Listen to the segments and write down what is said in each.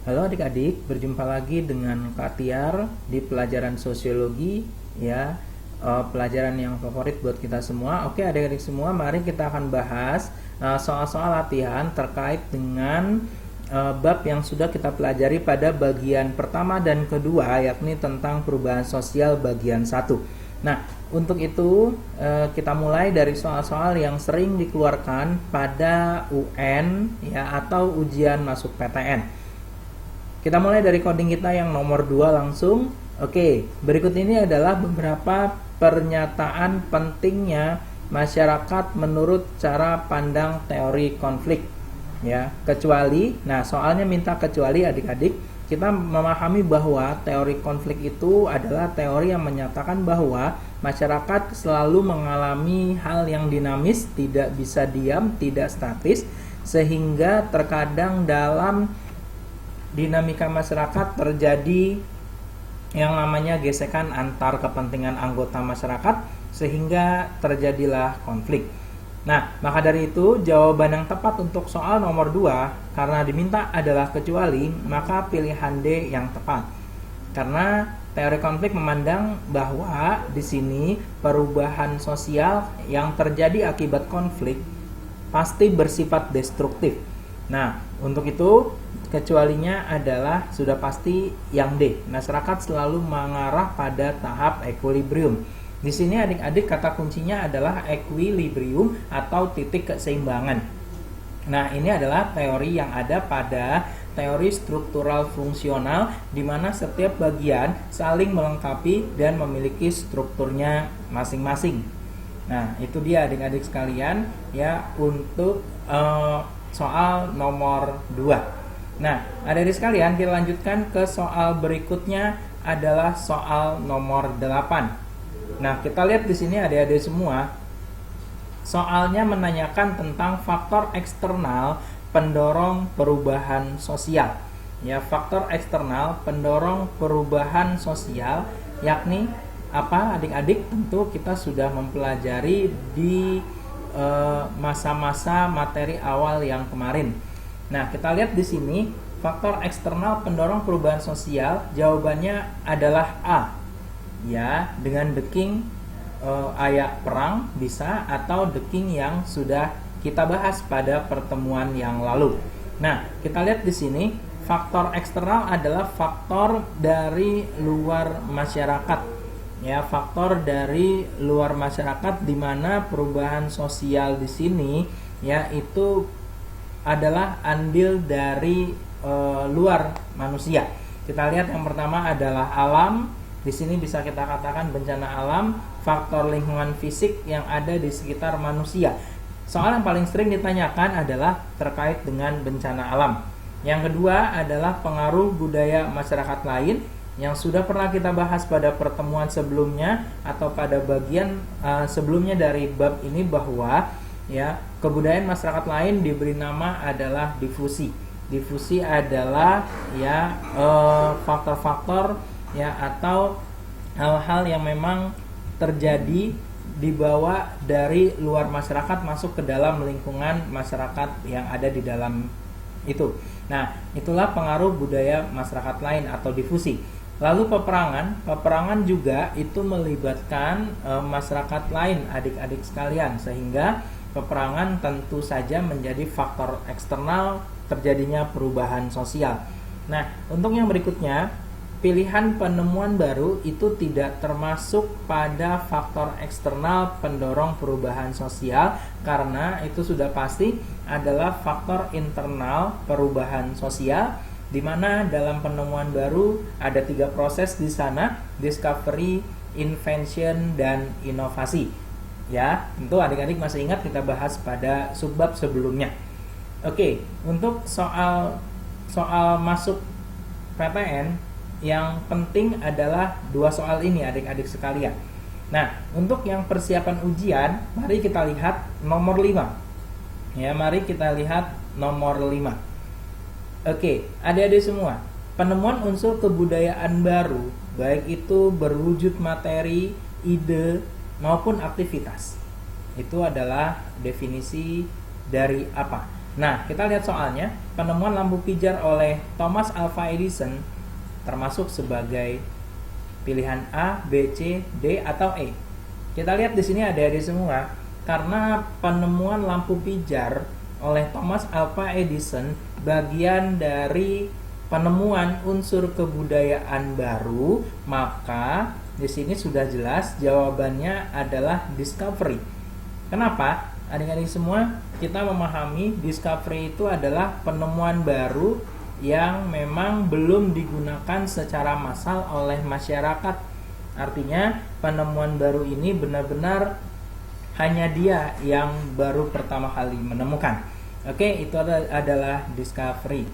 Halo adik-adik, berjumpa lagi dengan Kak Tiar di pelajaran sosiologi ya, pelajaran yang favorit buat kita semua. Oke adik-adik semua, mari kita akan bahas soal-soal latihan terkait dengan bab yang sudah kita pelajari pada bagian pertama dan kedua, yakni tentang perubahan sosial bagian 1. Nah, untuk itu kita mulai dari soal-soal yang sering dikeluarkan pada UN ya, atau ujian masuk PTN. Kita mulai dari coding kita yang nomor 2 langsung. Oke, berikut ini adalah beberapa pernyataan pentingnya masyarakat menurut cara pandang teori konflik. Ya, kecuali, nah soalnya minta kecuali adik-adik, kita memahami bahwa teori konflik itu adalah teori yang menyatakan bahwa masyarakat selalu mengalami hal yang dinamis, tidak bisa diam, tidak statis, sehingga terkadang dalam dinamika masyarakat terjadi yang namanya gesekan antar kepentingan anggota masyarakat sehingga terjadilah konflik. Nah, maka dari itu jawaban yang tepat untuk soal nomor 2 karena diminta adalah kecuali, maka pilihan D yang tepat. Karena teori konflik memandang bahwa di sini perubahan sosial yang terjadi akibat konflik pasti bersifat destruktif. Nah, untuk itu kecualinya adalah sudah pasti yang D. Masyarakat selalu mengarah pada tahap equilibrium. Di sini adik-adik kata kuncinya adalah equilibrium atau titik keseimbangan. Nah, ini adalah teori yang ada pada teori struktural fungsional di mana setiap bagian saling melengkapi dan memiliki strukturnya masing-masing. Nah, itu dia adik-adik sekalian ya untuk soal nomor 2. Nah, adik-adik sekalian, kita lanjutkan ke soal berikutnya adalah soal nomor 8. Nah, kita lihat di sini adik-adik semua. Soalnya menanyakan tentang faktor eksternal pendorong perubahan sosial. Ya, faktor eksternal pendorong perubahan sosial yakni apa adik-adik? Tentu kita sudah mempelajari di masa-masa materi awal yang kemarin. Nah, kita lihat di sini faktor eksternal pendorong perubahan sosial, jawabannya adalah A. Ya, dengan deking ayak perang bisa atau deking yang sudah kita bahas pada pertemuan yang lalu. Nah, kita lihat di sini faktor eksternal adalah faktor dari luar masyarakat. Ya, faktor dari luar masyarakat di mana perubahan sosial di sini ya itu adalah andil dari luar manusia. Kita lihat yang pertama adalah alam. Di sini bisa kita katakan bencana alam, faktor lingkungan fisik yang ada di sekitar manusia. Soal yang paling sering ditanyakan adalah terkait dengan bencana alam. Yang kedua adalah pengaruh budaya masyarakat lain yang sudah pernah kita bahas pada pertemuan sebelumnya atau pada bagian sebelumnya dari bab ini bahwa ya kebudayaan masyarakat lain diberi nama adalah difusi. Difusi adalah ya faktor-faktor ya atau hal-hal yang memang terjadi dibawa dari luar masyarakat masuk ke dalam lingkungan masyarakat yang ada di dalam itu. Nah, itulah pengaruh budaya masyarakat lain atau difusi. Lalu peperangan juga itu melibatkan masyarakat lain adik-adik sekalian, sehingga peperangan tentu saja menjadi faktor eksternal terjadinya perubahan sosial. Nah, untuk yang berikutnya, pilihan penemuan baru itu tidak termasuk pada faktor eksternal pendorong perubahan sosial karena itu sudah pasti adalah faktor internal perubahan sosial, di mana dalam penemuan baru ada 3 proses di sana: discovery, invention, dan inovasi. Ya, tentu adik-adik masih ingat kita bahas pada subbab sebelumnya. Oke, untuk soal masuk PTN yang penting adalah 2 soal ini adik-adik sekalian. Nah, untuk yang persiapan ujian, mari kita lihat nomor 5. Ya, mari kita lihat nomor 5. Oke, adik-adik semua, penemuan unsur kebudayaan baru, baik itu berwujud materi, ide, maupun aktivitas. Itu adalah definisi dari apa? Nah, kita lihat soalnya. Penemuan lampu pijar oleh Thomas Alva Edison termasuk sebagai pilihan A, B, C, D, atau E. Kita lihat di sini adik-adik semua, karena penemuan lampu pijar oleh Thomas Alva Edison bagian dari penemuan unsur kebudayaan baru, maka di sini sudah jelas jawabannya adalah discovery. Kenapa? Adik-adik semua, kita memahami discovery itu adalah penemuan baru yang memang belum digunakan secara massal oleh masyarakat. Artinya penemuan baru ini benar-benar hanya dia yang baru pertama kali menemukan. Oke, itu adalah discovery.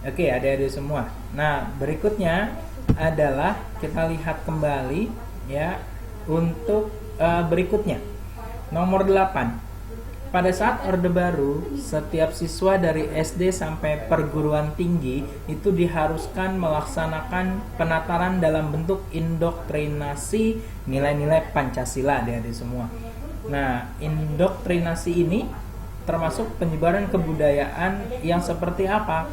Oke, adik-adik semua. Nah, berikutnya adalah kita lihat kembali ya untuk berikutnya. Nomor 8. Pada saat Orde Baru, setiap siswa dari SD sampai perguruan tinggi itu diharuskan melaksanakan penataran dalam bentuk indoktrinasi nilai-nilai Pancasila, adik-adik semua. Nah, indoktrinasi ini termasuk penyebaran kebudayaan yang seperti apa?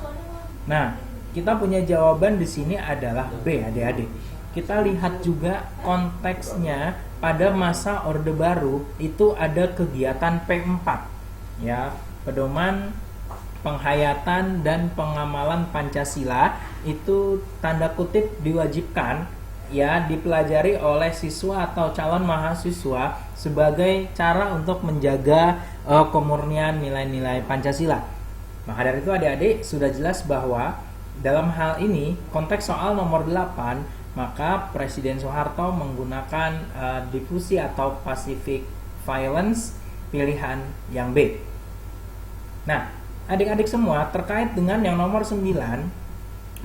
Nah, kita punya jawaban di sini adalah B, adik-adik. Kita lihat juga konteksnya pada masa Orde Baru itu ada kegiatan P4 ya, pedoman penghayatan dan pengamalan Pancasila itu tanda kutip diwajibkan ya dipelajari oleh siswa atau calon mahasiswa sebagai cara untuk menjaga kemurnian nilai-nilai Pancasila. Maka dari itu adik-adik sudah jelas bahwa dalam hal ini konteks soal nomor 8, maka Presiden Soeharto menggunakan difusi atau pacific violence, pilihan yang B. Nah, adik-adik semua, terkait dengan yang nomor 9,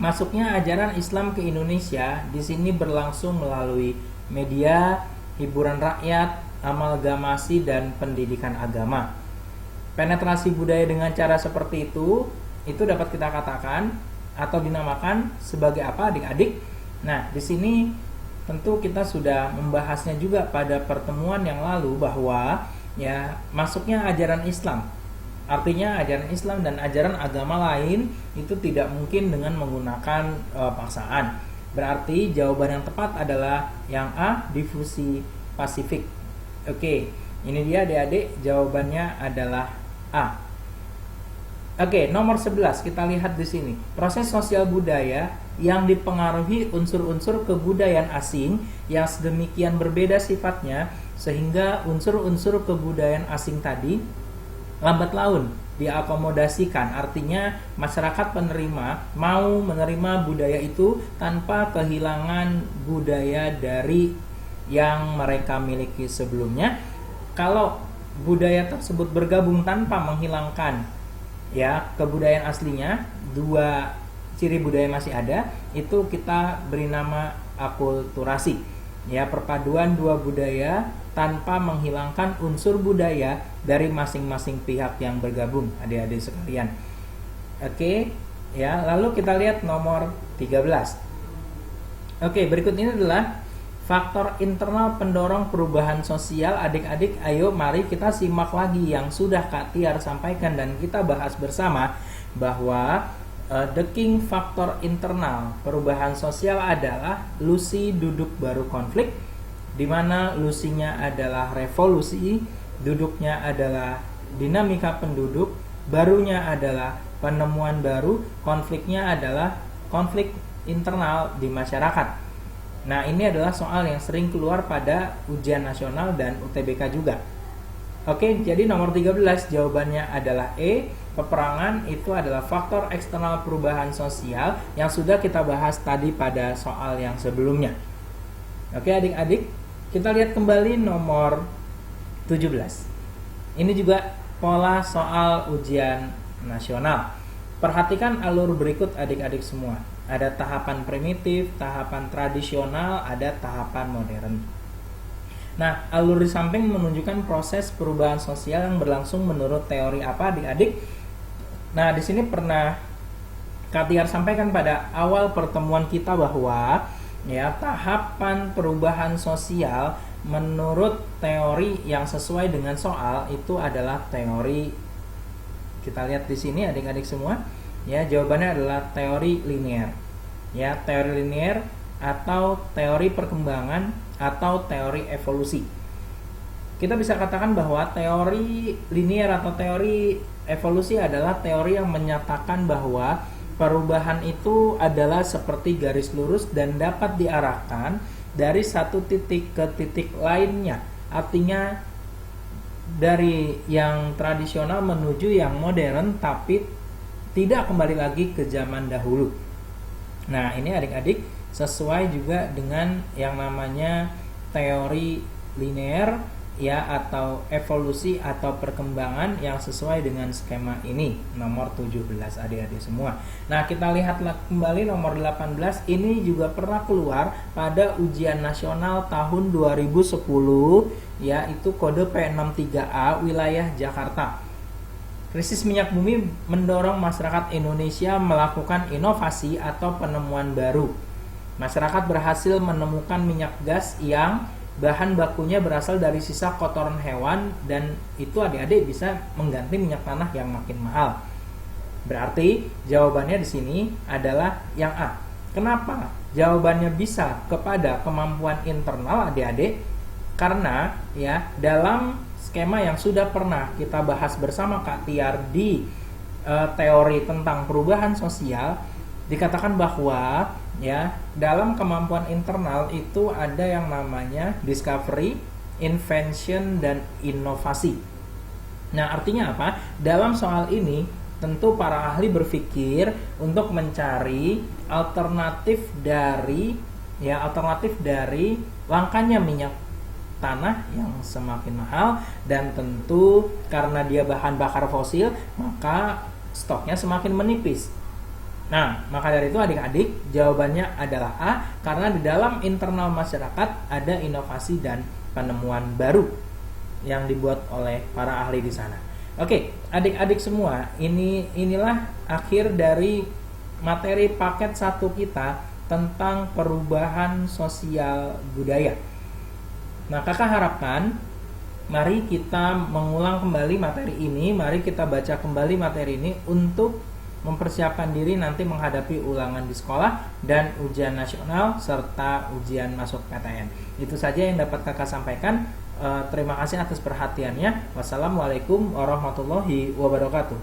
masuknya ajaran Islam ke Indonesia di sini berlangsung melalui media, hiburan rakyat, amalgamasi, dan pendidikan agama. Penetrasi budaya dengan cara seperti itu dapat kita katakan atau dinamakan sebagai apa, adik-adik? Nah, di sini tentu kita sudah membahasnya juga pada pertemuan yang lalu bahwa ya masuknya ajaran Islam. Artinya ajaran Islam dan ajaran agama lain itu tidak mungkin dengan menggunakan paksaan. Berarti jawaban yang tepat adalah yang A, difusi pasifik. Oke, ini dia adik-adik, jawabannya adalah A. Oke, nomor 11 kita lihat di sini. Proses sosial budaya yang dipengaruhi unsur-unsur kebudayaan asing yang sedemikian berbeda sifatnya sehingga unsur-unsur kebudayaan asing tadi lambat laun diakomodasikan. Artinya masyarakat penerima mau menerima budaya itu tanpa kehilangan budaya dari yang mereka miliki sebelumnya. Kalau budaya tersebut bergabung tanpa menghilangkan ya kebudayaan aslinya, dua ciri budaya masih ada, itu kita beri nama akulturasi ya, perpaduan dua budaya tanpa menghilangkan unsur budaya dari masing-masing pihak yang bergabung, adik-adik sekalian. Oke ya, lalu kita lihat nomor 13. Oke, berikut ini adalah faktor internal pendorong perubahan sosial. Adik-adik, ayo mari kita simak lagi yang sudah Kak Tiar sampaikan dan kita bahas bersama bahwa the king faktor internal perubahan sosial adalah Lucy duduk baru konflik, di mana Lucy-nya adalah revolusi, duduknya adalah dinamika penduduk, barunya adalah penemuan baru, konfliknya adalah konflik internal di masyarakat. Nah, ini adalah soal yang sering keluar pada ujian nasional dan UTBK juga. Oke, jadi nomor 13 jawabannya adalah E. Peperangan itu adalah faktor eksternal perubahan sosial yang sudah kita bahas tadi pada soal yang sebelumnya. Oke adik-adik, kita lihat kembali nomor 17. Ini juga pola soal ujian nasional. Perhatikan alur berikut adik-adik semua. Ada tahapan primitif, tahapan tradisional, ada tahapan modern. Nah, alur di samping menunjukkan proses perubahan sosial yang berlangsung menurut teori apa adik-adik? Nah, di sini pernah Kak Tiar sampaikan pada awal pertemuan kita bahwa ya tahapan perubahan sosial menurut teori yang sesuai dengan soal itu adalah teori Kita lihat di sini adik-adik semua, ya jawabannya adalah teori linier. Ya, teori linier atau teori perkembangan atau teori evolusi. Kita bisa katakan bahwa teori linier atau teori evolusi adalah teori yang menyatakan bahwa perubahan itu adalah seperti garis lurus dan dapat diarahkan dari satu titik ke titik lainnya. Artinya dari yang tradisional menuju yang modern, tapi tidak kembali lagi ke zaman dahulu. Nah, ini adik-adik sesuai juga dengan yang namanya teori linear, ya, atau evolusi atau perkembangan yang sesuai dengan skema ini, nomor 17 adik-adik semua. Nah, kita lihatlah kembali nomor 18, ini juga pernah keluar pada ujian nasional tahun 2010, yaitu kode P63A wilayah Jakarta. Krisis minyak bumi mendorong masyarakat Indonesia melakukan inovasi atau penemuan baru. Masyarakat berhasil menemukan minyak gas yang bahan bakunya berasal dari sisa kotoran hewan, dan itu adik-adik bisa mengganti minyak tanah yang makin mahal. Berarti jawabannya di sini adalah yang A. Kenapa jawabannya bisa kepada kemampuan internal adik-adik? Karena ya dalam skema yang sudah pernah kita bahas bersama Kak Tiar di teori tentang perubahan sosial, dikatakan bahwa ya dalam kemampuan internal itu ada yang namanya discovery, invention, dan inovasi. Nah, artinya apa? Dalam soal ini tentu para ahli berpikir untuk mencari alternatif dari langkanya minyak tanah yang semakin mahal, dan tentu karena dia bahan bakar fosil maka stoknya semakin menipis. Nah, maka dari itu adik-adik jawabannya adalah A, karena di dalam internal masyarakat ada inovasi dan penemuan baru yang dibuat oleh para ahli di sana. Oke, adik-adik semua, inilah akhir dari materi paket 1 kita tentang perubahan sosial budaya. Nah, kakak harapkan mari kita mengulang kembali materi ini, mari kita baca kembali materi ini untuk mempersiapkan diri nanti menghadapi ulangan di sekolah dan ujian nasional serta ujian masuk PTN. Itu saja yang dapat kakak sampaikan. Terima kasih atas perhatiannya. Wassalamualaikum warahmatullahi wabarakatuh.